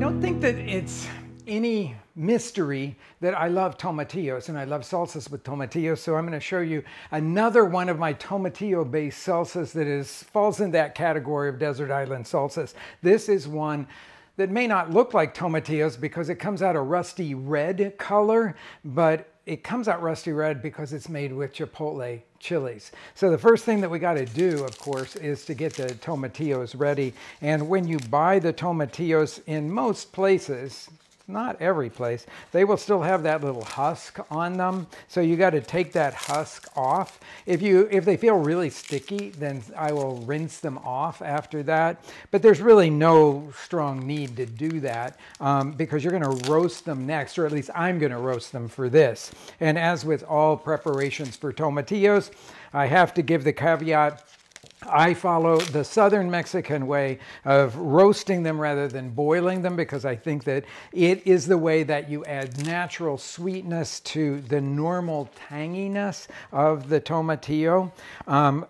don't think that it's any mystery that I love tomatillos and I love salsas with tomatillos. So I'm going to show you another one of my tomatillo based salsas that falls in that category of desert island salsas. This is one that may not look like tomatillos because it comes out a rusty red color, but it comes out rusty red because it's made with chipotle chilies. So the first thing that we got to do, of course, is to get the tomatillos ready. And when you buy the tomatillos in most places, not every place, they will still have that little husk on them. So you got to take that husk off. If they feel really sticky, then I will rinse them off after that. But there's really no strong need to do that because you're going to roast them next, or at least I'm going to roast them for this. And as with all preparations for tomatillos, I have to give the caveat, I follow the southern Mexican way of roasting them rather than boiling them because I think that it is the way that you add natural sweetness to the normal tanginess of the tomatillo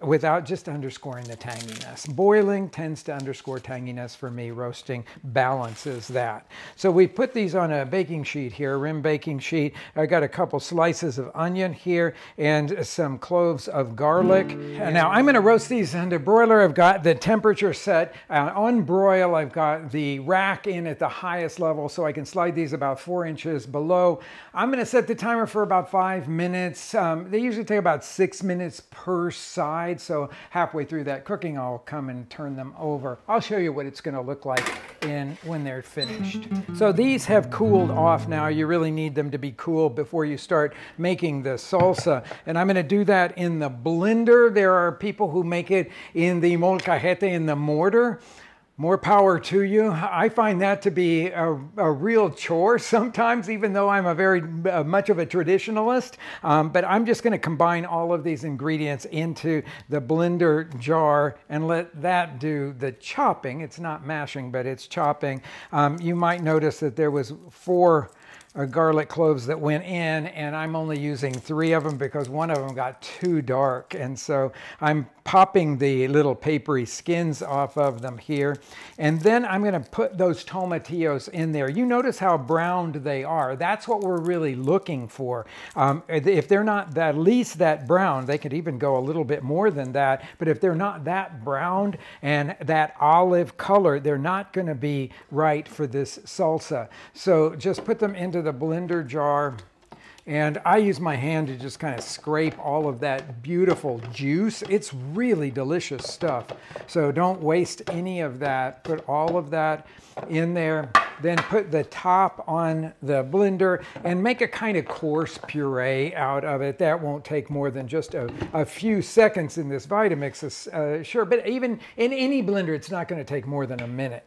without just underscoring the tanginess. Boiling tends to underscore tanginess for me. Roasting balances that. So we put these on a baking sheet here, a rim baking sheet. I got a couple slices of onion here and some cloves of garlic. And now I'm going to roast these under broiler. I've got the temperature set. On broil, I've got the rack in at the highest level so I can slide these about 4 inches below. I'm going to set the timer for about 5 minutes. They usually take about 6 minutes per side. So halfway through that cooking, I'll come and turn them over. I'll show you what it's going to look like when they're finished. So these have cooled off now. You really need them to be cool before you start making the salsa. And I'm going to do that in the blender. There are people who make it in the molcajete, in the mortar. More power to you. I find that to be a real chore sometimes, even though I'm a very much of a traditionalist. But I'm just going to combine all of these ingredients into the blender jar and let that do the chopping. It's not mashing, but it's chopping. You might notice that there was 4 garlic cloves that went in, and I'm only using 3 of them because one of them got too dark. And so I'm popping the little papery skins off of them here. And then I'm going to put those tomatillos in there. You notice how browned they are. That's what we're really looking for. If they're not at least that brown, they could even go a little bit more than that. But if they're not that browned and that olive color, they're not going to be right for this salsa. So just put them into the blender jar, and I use my hand to just kind of scrape all of that beautiful juice. It's really delicious stuff. So don't waste any of that. Put all of that in there. Then put the top on the blender and make a kind of coarse puree out of it. That won't take more than just a few seconds in this Vitamix, sure. But even in any blender, it's not going to take more than a minute.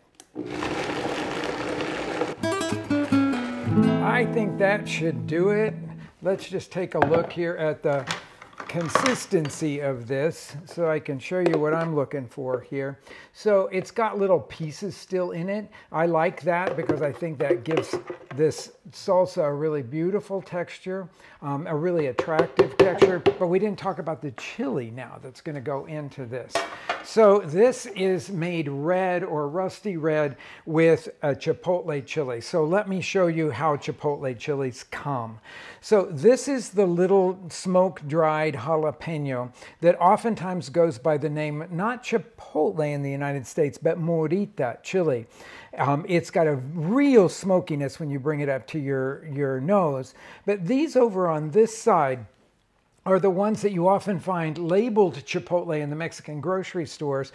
I think that should do it. Let's just take a look here at the consistency of this so I can show you what I'm looking for here. So it's got little pieces still in it. I like that because I think that gives this salsa a really beautiful texture, a really attractive texture. But we didn't talk about the chili now that's going to go into this. So this is made red or rusty red with a chipotle chili. So let me show you how chipotle chilies come. So this is the little smoke-dried jalapeno that oftentimes goes by the name, not chipotle in the United States, but morita chili. It's got a real smokiness when you bring it up to your nose. But these over on this side are the ones that you often find labeled chipotle in the Mexican grocery stores.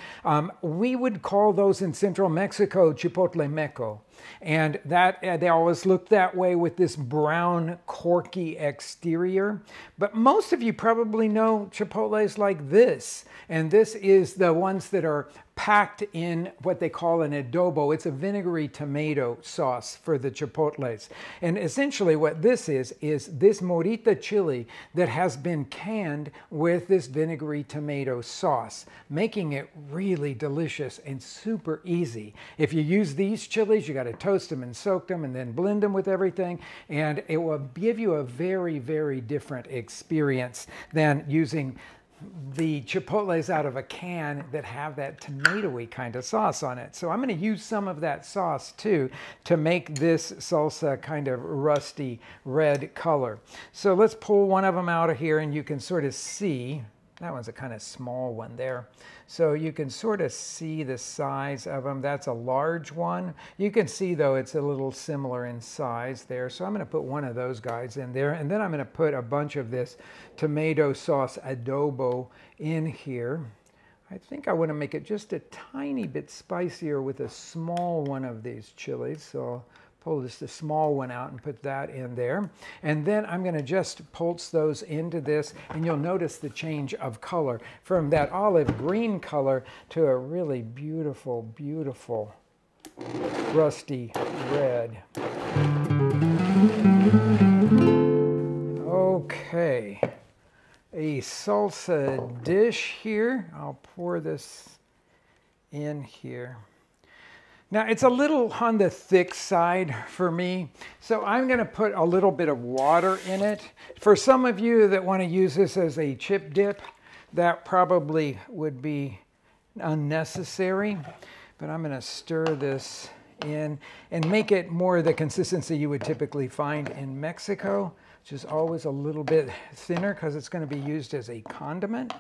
We would call those in central Mexico chipotle meco. And that they always look that way with this brown, corky exterior. But most of you probably know chipotles like this. And this is the ones that are packed in what they call an adobo. It's a vinegary tomato sauce for the chipotles. And essentially what this is this morita chili that has been canned with this vinegary tomato sauce, making it really delicious and super easy. If you use these chilies, you got to toast them and soak them and then blend them with everything, and it will give you a very, very different experience than using the chipotles out of a can that have that tomatoey kind of sauce on it. So I'm going to use some of that sauce too to make this salsa kind of rusty red color. So let's pull one of them out of here, and you can sort of see, that one's a kind of small one there. So you can sort of see the size of them. That's a large one. You can see though it's a little similar in size there. So I'm going to put one of those guys in there, and then I'm going to put a bunch of this tomato sauce adobo in here. I think I want to make it just a tiny bit spicier with a small one of these chilies. So I'll pull just a small one out and put that in there. And then I'm going to just pulse those into this, and you'll notice the change of color from that olive green color to a really beautiful, beautiful rusty red. Okay, a salsa dish here. I'll pour this in here. Now, it's a little on the thick side for me, so I'm going to put a little bit of water in it. For some of you that want to use this as a chip dip, that probably would be unnecessary, but I'm going to stir this in and make it more the consistency you would typically find in Mexico, which is always a little bit thinner because it's going to be used as a condiment.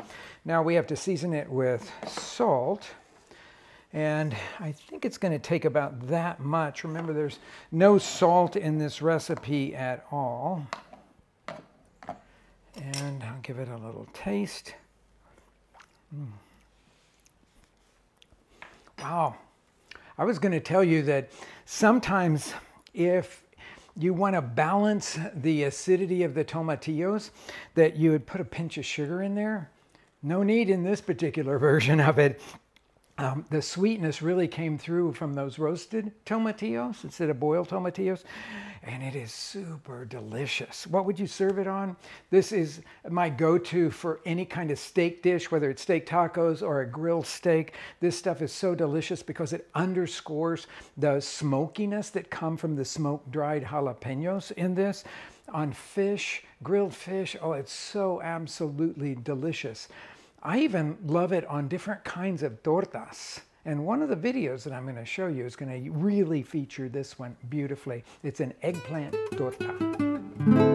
Now we have to season it with salt. And I think it's going to take about that much. Remember, there's no salt in this recipe at all. And I'll give it a little taste. Wow. I was going to tell you that sometimes if you want to balance the acidity of the tomatillos, that you would put a pinch of sugar in there. No need in this particular version of it. The sweetness really came through from those roasted tomatillos instead of boiled tomatillos, and it is super delicious. What would you serve it on? This is my go-to for any kind of steak dish, whether it's steak tacos or a grilled steak. This stuff is so delicious because it underscores the smokiness that come from the smoke-dried jalapenos in this. On fish, grilled fish, oh, it's so absolutely delicious. I even love it on different kinds of tortas. And one of the videos that I'm going to show you is going to really feature this one beautifully. It's an eggplant torta.